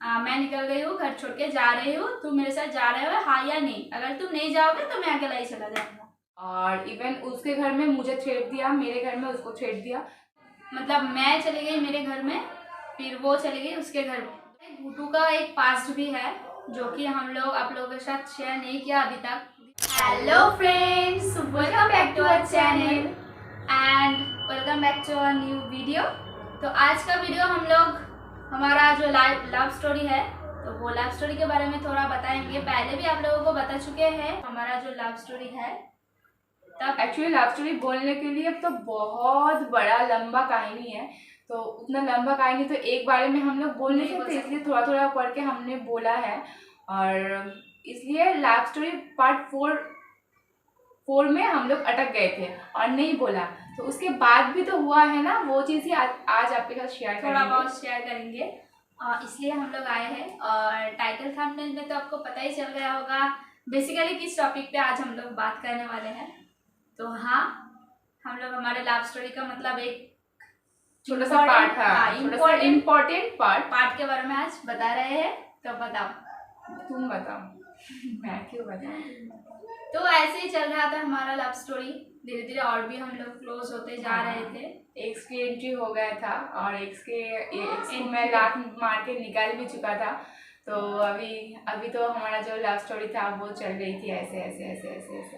मैं निकल गई हूँ, घर छोड़ के जा रही हूँ, तुम मेरे साथ जा रहे हो हाँ या नहीं? अगर तुम नहीं जाओगे तो मैं अकेला ही चला जाऊंगा। और इवन उसके घर में मुझे थ्रेट दिया, मेरे घर में उसको थ्रेट दिया। मतलब मैं चली गई मेरे घर में, फिर वो चली गई उसके घर में। भूटू का एक पास्ट भी है जो कि हम लोग आप लोगों के साथ शेयर नहीं किया अभी तक। Hello friends, welcome back to our channel and welcome back to our new video. तो आज का वीडियो हम लोग हमारा जो लव स्टोरी है, तो वो लव स्टोरी के बारे में थोड़ा बताएंगे। पहले भी आप लोगों को बता चुके हैं हमारा जो लव स्टोरी है। तब एक्चुअली लव स्टोरी बोलने के लिए अब तो बहुत बड़ा लंबा कहानी है, तो उतना लंबा कहानी तो एक बारे में हम लोग बोल नहीं सकते, इसलिए थोड़ा थोड़ा पढ़ के हमने बोला है। और इसलिए लव स्टोरी पार्ट 4 में हम लोग अटक गए थे और नहीं बोला, तो उसके बाद भी तो हुआ है ना, वो चीज़ ही आज आपके साथ शेयर करेंगे, थोड़ा बहुत शेयर करेंगे। इसलिए हम लोग आए हैं। और टाइटल थंबनेल में तो आपको पता ही चल गया होगा बेसिकली किस टॉपिक पे आज हम लोग बात करने वाले हैं। तो हाँ, हम लोग हमारे लव स्टोरी का मतलब एक छोटा सा पार्ट है, इम्पोर्टेंट पार्ट के बारे में आज बता रहे हैं। तो बताओ, तुम बताओ, मैं क्यों बताऊं? तो ऐसे ही चल रहा था हमारा लव स्टोरी, धीरे धीरे और भी हम लोग क्लोज होते जा रहे थे। एक की एंट्री हो गया था और एक मैं लात मार के निकाल भी चुका था। तो अभी तो हमारा जो लव स्टोरी था वो चल रही थी ऐसे ऐसे ऐसे ऐसे ऐसे।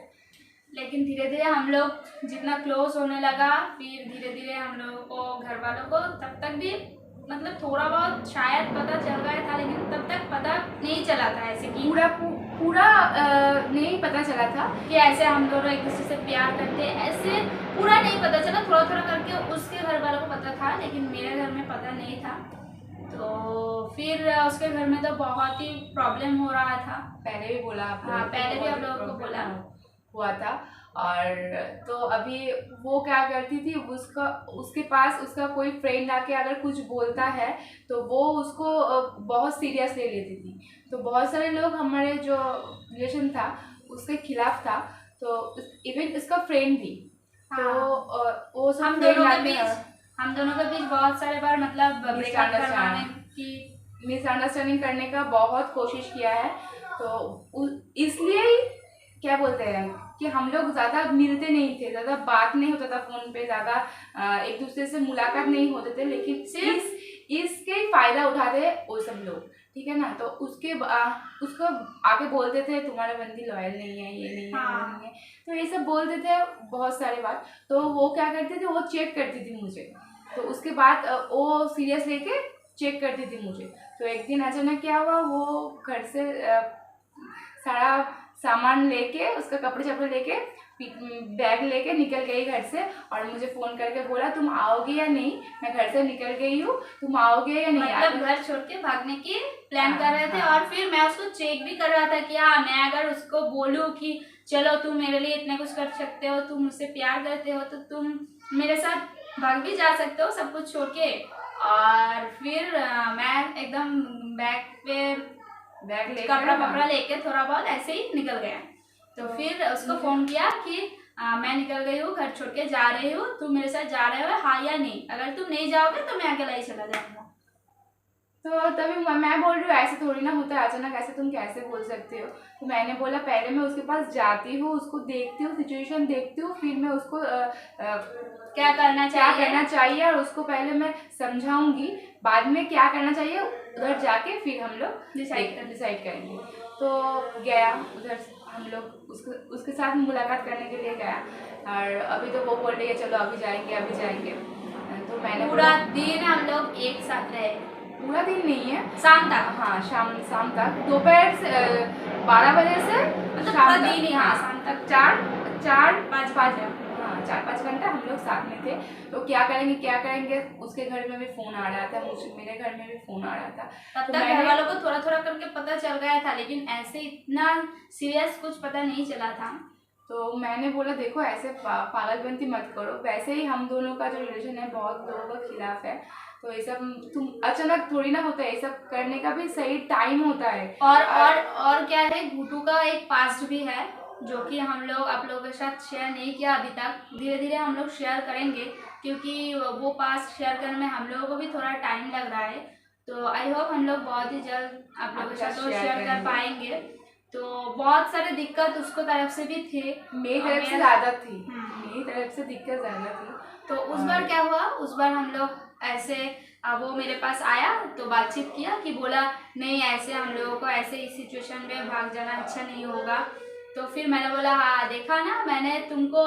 लेकिन धीरे धीरे हम लोग जितना क्लोज होने लगा, फिर धीरे धीरे हम लोगों को घर वालों को तब तक भी मतलब थोड़ा बहुत शायद पता चल गया था, लेकिन तब तक पता नहीं चला था ऐसे कि पूरा नहीं पता चला था कि ऐसे हम दोनों एक दूसरे से प्यार करते हैं। ऐसे पूरा नहीं पता चला, थोड़ा थोड़ा करके उसके घर वालों को पता था, लेकिन मेरे घर में पता नहीं था। तो फिर उसके घर में तो बहुत ही प्रॉब्लम हो रहा था। पहले भी बोला, हाँ पहले भी आप लोगों को बोला हुआ था। और तो अभी वो क्या करती थी, उसके पास उसका कोई फ्रेंड आके अगर कुछ बोलता है तो वो उसको बहुत सीरियस ले लेती थी। तो बहुत सारे लोग हमारे जो रिलेशन था उसके खिलाफ था, तो इवन उसका फ्रेंड भी। हाँ। तो वो सब हम दोनों के बीच बहुत सारे बार मतलब मिसअंडरस्टैंडिंग करने का बहुत कोशिश किया है। तो इसलिए क्या बोलते हैं कि हम लोग ज़्यादा मिलते नहीं थे, ज़्यादा बात नहीं होता था फ़ोन पे, ज़्यादा एक दूसरे से मुलाकात नहीं होते थे, लेकिन सिर्फ इसके फ़ायदा उठाते वो सब लोग, ठीक है ना। तो उसको आके बोलते थे तुम्हारा बंदी लॉयल नहीं है, ये नहीं है, हाँ। वो नहीं है, तो ये सब बोलते थे बहुत सारे बात। तो वो क्या करते थे, वो चेक करती थी मुझे, तो उसके बाद वो सीरियस लेके चेक करती थी मुझे। तो एक दिन अचानक क्या हुआ, वो घर से सारा सामान लेके, उसका कपड़े चपड़े लेके, बैग लेके निकल गई घर से, और मुझे फ़ोन करके बोला तुम आओगे या नहीं, मैं घर से निकल गई हूँ, तुम आओगे या नहीं। मतलब घर छोड़ के भागने की प्लान कर रहे थे। और फिर मैं उसको चेक भी कर रहा था कि हाँ, मैं अगर उसको बोलूँ कि चलो तुम मेरे लिए इतना कुछ कर सकते हो, तुम मुझसे प्यार करते हो, तो तुम मेरे साथ भाग भी जा सकते हो सब कुछ छोड़ के। और फिर मैं एकदम बैग कपड़ा लेके थोड़ा बहुत ऐसे ही निकल गया। तो फिर उसको फोन किया कि मैं निकल गई हूँ, घर छोड़ के जा रही हूँ, तुम मेरे साथ जा रहे हो हाँ या नहीं? अगर तुम नहीं जाओगे तो मैं अकेला ही चला जाऊंगा। तो तभी मैं बोल रही हूँ ऐसे थोड़ी ना होता है, अचानक ऐसे तुम कैसे बोल सकते हो। तो मैंने बोला पहले मैं उसके पास जाती हूँ, उसको देखती हूँ, सिचुएशन देखती हूँ, फिर मैं उसको क्या करना चाहिए और उसको पहले मैं समझाऊंगी, बाद में क्या करना चाहिए उधर जाके फिर हम लोग डिसाइड करेंगे। तो गया उधर, हम लोग उसके साथ मुलाकात करने के लिए गया, और अभी तो वो बोल रही है चलो अभी जाएंगे। तो मैंने पूरा दिन हम लोग एक साथ रहे। पूरा दिन नहीं है, शाम तक। हाँ शाम तक, दोपहर से 12 बजे से मतलब शाम दिन ही, हाँ शाम तक 4-5 घंटा हम लोग साथ में थे। तो क्या करेंगे, उसके घर में भी फ़ोन आ रहा था, मेरे घर में भी फ़ोन आ रहा था। तब तक घर वालों को थोड़ा थोड़ा करके पता चल गया था, लेकिन ऐसे इतना सीरियस कुछ पता नहीं चला था। तो मैंने बोला देखो ऐसे पागलपंती मत करो, वैसे ही हम दोनों का जो रिलेशन है बहुत लोगों के खिलाफ है, तो ये सब तुम अचानक थोड़ी ना होता है, ये सब करने का भी सही टाइम होता है। और क्या है, भूटू का एक पास्ट भी है जो कि हम लोग आप लोगों के साथ शेयर नहीं किया अभी तक। धीरे धीरे हम लोग शेयर करेंगे, क्योंकि वो पास्ट शेयर करने में हम लोगों को भी थोड़ा टाइम लग रहा है। तो आई होप हम लोग बहुत ही जल्द आप लोगों के साथ share शेयर कर करेंगे। पाएंगे। तो बहुत सारे दिक्कत उसको तरफ से भी थे, मेरी और तरफ से मेरा- ज़्यादा थी, मेरी तरफ से दिक्कत ज़्यादा थी। तो उस बार क्या हुआ, उस बार हम लोग ऐसे वो मेरे पास आया तो बातचीत किया कि बोला नहीं ऐसे हम लोगों को ऐसे इस सिचुएशन में भाग जाना अच्छा नहीं होगा। तो फिर मैंने बोला हाँ देखा ना, मैंने तुमको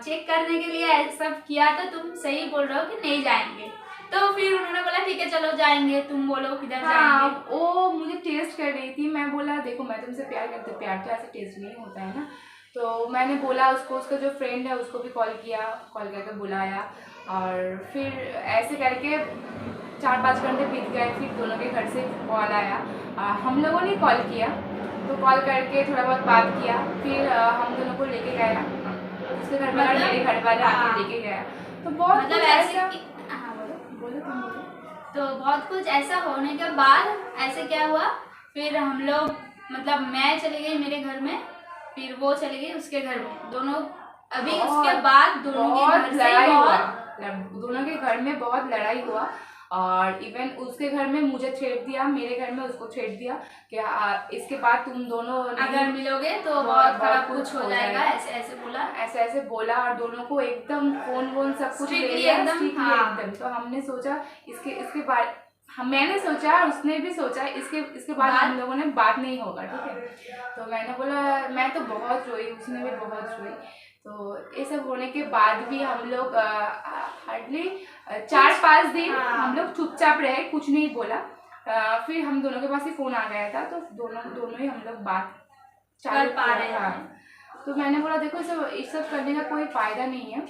चेक करने के लिए सब किया था, तुम सही बोल रहे हो कि नहीं जाएंगे। तो फिर उन्होंने बोला ठीक है चलो जाएंगे, तुम बोलो किधर जाएंगे। वो मुझे टेस्ट कर रही थी, मैं बोला देखो मैं तुमसे प्यार करती हूँ, प्यार तो ऐसे टेस्ट नहीं होता है ना। तो मैंने बोला उसको, उसका जो फ्रेंड है उसको भी कॉल किया, कॉल करके बुलाया, और फिर ऐसे करके 4-5 घंटे बीत गए। फिर दोनों के घर से कॉल आया, हम लोगों ने कॉल किया, तो कॉल करके थोड़ा बहुत बात किया। फिर हम दोनों को लेके गया उसके घर वाला, मेरे घर वाले आके लेके गया। तो बहुत मतलब ऐसा बोलो तुम बोलो। तो बहुत कुछ ऐसा होने के बाद ऐसे क्या हुआ, फिर हम लोग मतलब मैं चली गई मेरे घर में, फिर वो चली गई उसके घर में, दोनों अभी उसके बाद दोनों के घर से लड़ाई हुआ, बहुत दोनों के घर में बहुत लड़ाई हुआ। और इवन उसके घर में मुझे छेड़ दिया, मेरे घर में उसको छेड़ दिया कि इसके बाद तुम दोनों अगर मिलोगे तो बहुत खराब कुछ हो जाएगा, ऐसे ऐसे बोला, ऐसे ऐसे बोला। और दोनों को एकदम फोन वोन सब कुछ ले Strictly लिया, एकदम, strictly हाँ। एकदम। तो हमने सोचा इसके बाद मैंने सोचा, उसने भी सोचा इसके बाद हम लोगों ने बात नहीं होगा, ठीक है। तो मैंने बोला, मैं तो बहुत रोई, उसने भी बहुत रोई। तो ये सब होने के बाद भी हम लोग हार्डली 4-5 दिन हम लोग चुपचाप रहे, कुछ नहीं बोला। फिर हम दोनों के पास ही फ़ोन आ गया था, तो दोनों ही हम लोग बात कर पा रहे हाँ। तो मैंने बोला देखो ये सब करने का कोई फ़ायदा नहीं है,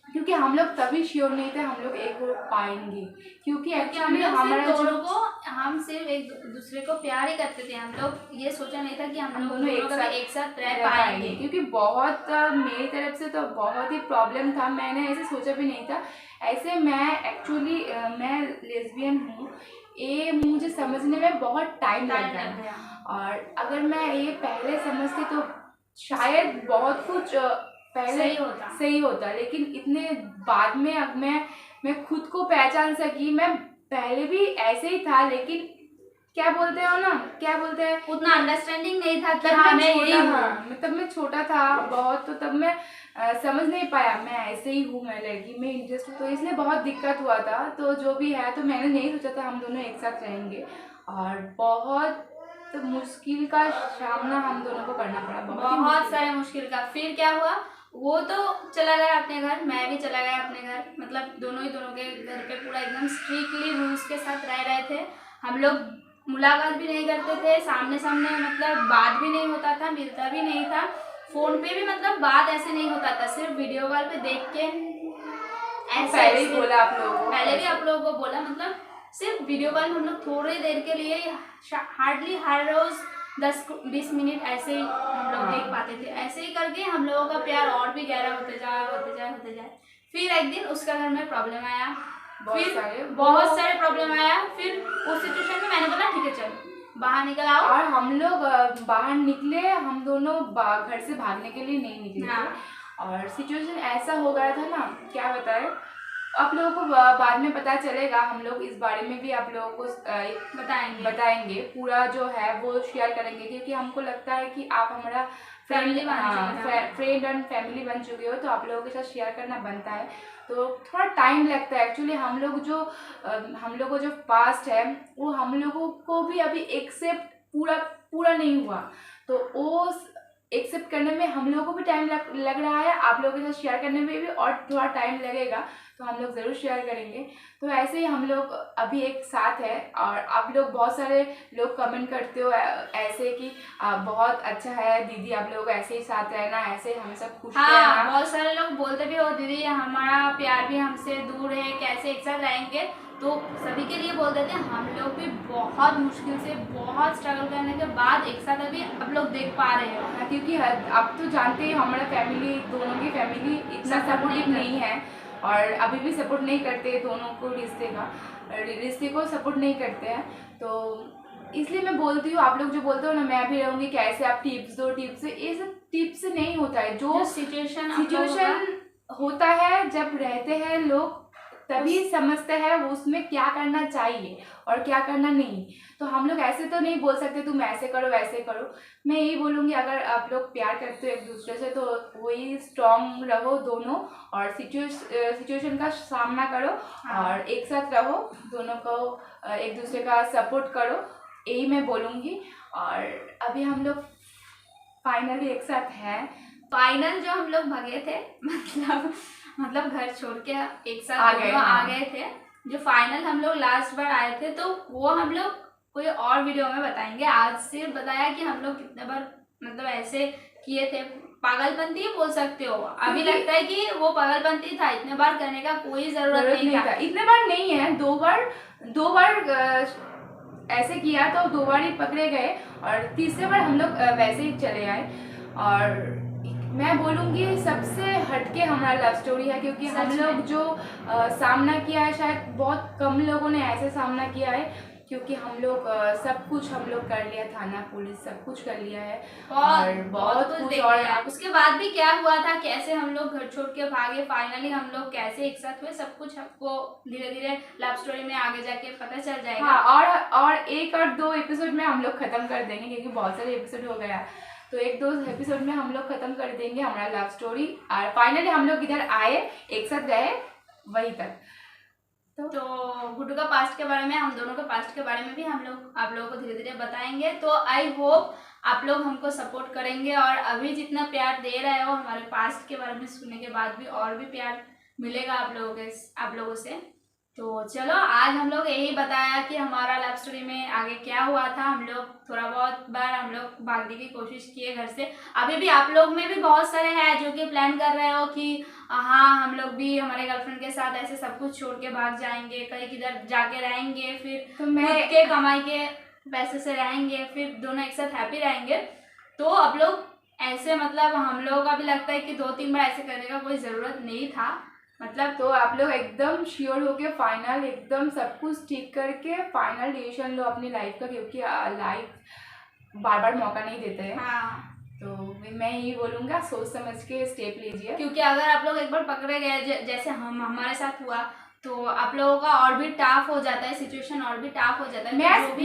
क्योंकि हम लोग तभी श्योर नहीं थे हम लोग एक हो पाएंगे, क्योंकि एक्चुअली हमारा दोनों को हम सिर्फ एक दूसरे को प्यार ही करते थे। हम लोग ये सोचा नहीं था कि हम दोनों एक साथ रह पाएंगे, क्योंकि बहुत मेरी तरफ से तो बहुत ही प्रॉब्लम था, मैंने ऐसे सोचा भी नहीं था। ऐसे मैं एक्चुअली मैं लेस्बियन हूँ, ये मुझे समझने में बहुत टाइम लग गया। और अगर मैं ये पहले समझती तो शायद बहुत कुछ पहले सही होता, लेकिन इतने बाद में अब मैं खुद को पहचान सकी। मैं पहले भी ऐसे ही था, लेकिन क्या बोलते हैं उतना अंडरस्टैंडिंग नहीं था कि हाँ मैं यही हूँ। तब मैं छोटा था बहुत, तो तब मैं समझ नहीं पाया मैं ऐसे ही हूँ, मैं लड़की में इंटरेस्ट, तो इसलिए बहुत दिक्कत हुआ था। तो जो भी है, तो मैंने नहीं सोचा था हम दोनों एक साथ रहेंगे, और बहुत मुश्किल का सामना हम दोनों को करना पड़ा, बहुत सारे मुश्किल का। फिर क्या हुआ, वो तो चला गया अपने घर, मैं भी चला गया अपने घर, मतलब दोनों के घर पे पूरा एकदम स्ट्रिक्टली रूल्स के साथ रह रहे थे। हम लोग मुलाकात भी नहीं करते थे, सामने मतलब बात भी नहीं होता था, मिलता भी नहीं था, फोन पे भी मतलब बात ऐसे नहीं होता था, सिर्फ वीडियो कॉल पे देख के ऐसे पहले ही बोला आप लोगों को, पहले भी आप लोगों को बोला, मतलब सिर्फ वीडियो कॉल में हम लोग थोड़ी देर के लिए हार्डली हर रोज 10-20 मिनट ऐसे ही हम लोग देख पाते थे। ऐसे ही करके हम लोगों का प्यार और भी गहरा होते जाए। फिर एक दिन उसका घर में प्रॉब्लम आया, बहुत सारे प्रॉब्लम आया। फिर उस सिचुएशन में मैंने बोला ठीक है चलो बाहर निकल आओ, और हम लोग बाहर निकले, हम दोनों घर से भागने के लिए नहीं निकले थे। और सिचुएशन ऐसा हो गया था ना, क्या बताए, आप लोगों को बाद में पता चलेगा, हम लोग इस बारे में भी आप लोगों को बताएंगे पूरा जो है वो शेयर करेंगे, क्योंकि हमको लगता है कि आप हमारा फ्रेंड एंड फैमिली बन चुके हो, तो आप लोगों के साथ शेयर करना बनता है। तो थोड़ा टाइम लगता है एक्चुअली, हम लोगों को जो पास्ट है वो हम लोगों को भी अभी एक्सेप्ट पूरा नहीं हुआ, तो वो एक्सेप्ट करने में हम लोगों को भी टाइम लग रहा है, आप लोगों के साथ शेयर करने में भी और थोड़ा टाइम लगेगा, तो हम लोग ज़रूर शेयर करेंगे। तो ऐसे ही हम लोग अभी एक साथ है, और आप लोग बहुत सारे लोग कमेंट करते हो ऐसे कि बहुत अच्छा है दीदी, आप लोग ऐसे ही साथ रहना, ऐसे हम सब खुश रहना। बहुत सारे लोग बोलते भी हो दीदी हमारा प्यार भी हमसे दूर है, कैसे एक साथ रहेंगे। तो सभी के लिए बोल देते हैं, हम लोग भी बहुत मुश्किल से बहुत स्ट्रगल करने के बाद एक साथ अभी आप लोग देख पा रहे हो, क्योंकि आप तो जानते हैं हमारा फैमिली, दोनों की फैमिली इतना सपोर्टिव नहीं है, और अभी भी सपोर्ट नहीं करते दोनों को, रिश्ते को सपोर्ट नहीं करते हैं। तो इसलिए मैं बोलती हूँ, आप लोग जो बोलते हो ना मैं भी रहूँगी कैसे, आप टिप्स दो, ये सब टिप्स नहीं होता है, जो सिचुएशन होता है जब रहते हैं लोग तभी समझते हैं वो उसमें क्या करना चाहिए और क्या करना नहीं। तो हम लोग ऐसे तो नहीं बोल सकते तुम ऐसे करो वैसे करो। मैं यही बोलूँगी अगर आप लोग प्यार करते हो एक दूसरे से तो वही स्ट्रांग रहो दोनों, और सिचुएशन का सामना करो और एक साथ रहो, दोनों को एक दूसरे का सपोर्ट करो, यही मैं बोलूँगी। और अभी हम लोग फाइनली एक साथ हैं। फाइनल जो हम लोग भागे थे मतलब घर छोड़ के एक साथ आ गए थे। जो फाइनल हम लोग लास्ट बार आए थे तो वो हम लोग कोई और वीडियो में बताएंगे। आज सिर्फ बताया कि हम लोग कितने बार मतलब ऐसे किए थे, पागलपंती बोल सकते हो। अभी लगता है कि वो पागलपंती था, इतने बार करने का कोई जरूरत नहीं था। इतने बार नहीं है, दो बार ऐसे किया तो 2 बार ही पकड़े गए और तीसरे बार हम लोग वैसे ही चले आए। और मैं बोलूँगी सबसे हटके हमारा लव स्टोरी है, क्योंकि हम लोग जो सामना किया है शायद बहुत कम लोगों ने ऐसे सामना किया है, क्योंकि हम लोग सब कुछ हम लोग कर लिया, थाना पुलिस सब कुछ कर लिया है और बहुत कुछ। और उसके बाद भी क्या हुआ था, कैसे हम लोग घर छोड़ के भागे, फाइनली हम लोग कैसे एक साथ हुए, सब कुछ आपको धीरे धीरे लव स्टोरी में आगे जाके पता चल जाएगा। हाँ, और 1 और 2 एपिसोड में हम लोग खत्म कर देंगे, क्योंकि बहुत सारे एपिसोड हो गया, तो 1-2 एपिसोड में हम लोग खत्म कर देंगे हमारा लव स्टोरी। और फाइनली हम लोग इधर आए, एक साथ गए वहीं तक। तो गुड्डू का पास्ट के बारे में, हम दोनों के पास्ट के बारे में भी हम लोग आप लोगों को धीरे धीरे बताएंगे। तो आई होप आप लोग हमको सपोर्ट करेंगे और अभी जितना प्यार दे रहे हो हमारे पास्ट के बारे में सुनने के बाद भी और भी प्यार मिलेगा आप लोगों से। तो चलो, आज हम लोग यही बताया कि हमारा लव स्टोरी में आगे क्या हुआ था। हम लोग थोड़ा बहुत बार हम लोग भागने की कोशिश किए घर से। अभी भी आप लोग में भी बहुत सारे हैं जो कि प्लान कर रहे हो कि हाँ हम लोग भी हमारे गर्लफ्रेंड के साथ ऐसे सब कुछ छोड़ के भाग जाएंगे, कहीं किधर जाके रहेंगे, फिर तो मैं खुद के कमाई के पैसे से रहेंगे, फिर दोनों एक साथ हैप्पी रहेंगे। तो आप लोग ऐसे मतलब हम लोगों का भी लगता है कि 2-3 बार ऐसे करने का कोई ज़रूरत नहीं था। मतलब तो आप लोग एकदम श्योर होके फाइनल एकदम सब कुछ ठीक करके फाइनल डिसीजन लो अपनी लाइफ का, क्योंकि लाइफ बार बार मौका नहीं देते हैं। हाँ, तो मैं यही बोलूँगा सोच समझ के स्टेप लीजिए, क्योंकि अगर आप लोग एक बार पकड़े गए जैसे हमारे साथ हुआ तो आप लोगों का और भी टफ हो जाता है, सिचुएशन और भी टफ हो जाता है।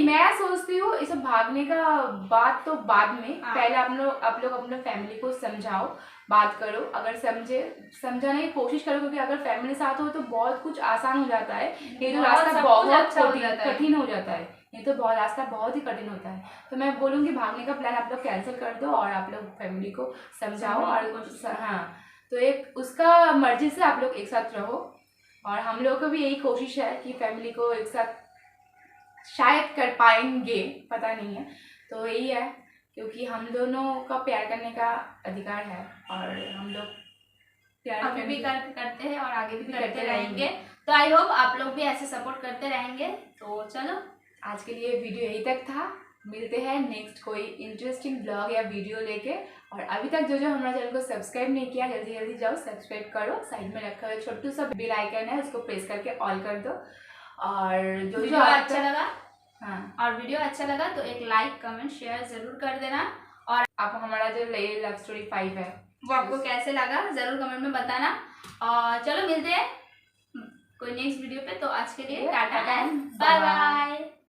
मैं सोचती हूँ इसे भागने का बात तो बाद में, पहले आप लोग अपने फैमिली को समझाओ, बात करो, अगर समझाने की कोशिश करो, क्योंकि अगर फैमिली साथ हो तो बहुत कुछ आसान हो जाता है। ये तो रास्ता बहुत कठिन हो जाता है, ये तो रास्ता बहुत ही कठिन होता है। तो मैं बोलूँगी भागने का प्लान आप लोग कैंसिल कर दो और आप लोग फैमिली को समझाओ। और हाँ, तो एक उसका मर्जी से आप लोग एक साथ रहो, और हम लोग को भी यही कोशिश है कि फैमिली को एक साथ शायद कर पाएंगे, पता नहीं है। तो यही है, क्योंकि हम दोनों का प्यार करने का अधिकार है और हम लोग प्यार अभी भी करते हैं और आगे भी करते रहेंगे। तो आई होप आप लोग भी ऐसे सपोर्ट करते रहेंगे। तो चलो, आज के लिए वीडियो यही तक था, मिलते हैं नेक्स्ट कोई इंटरेस्टिंग ब्लॉग या वीडियो लेके। और अभी तक जो हमारा चैनल को सब्सक्राइब नहीं किया, जल्दी जल्दी जाओ सब्सक्राइब करो, साइड में रखा हुआ छोटू सा बेल आइकन है उसको प्रेस करके ऑल कर दो। और जो अच्छा लगा, हाँ, और वीडियो अच्छा लगा तो एक लाइक कमेंट शेयर जरूर कर देना। और आप हमारा जो लव स्टोरी 5 है वो आपको कैसे लगा जरूर कमेंट में बताना। और चलो मिलते हैं कोई नेक्स्ट वीडियो पे। तो आज के लिए टाटा एंड बाय बाय।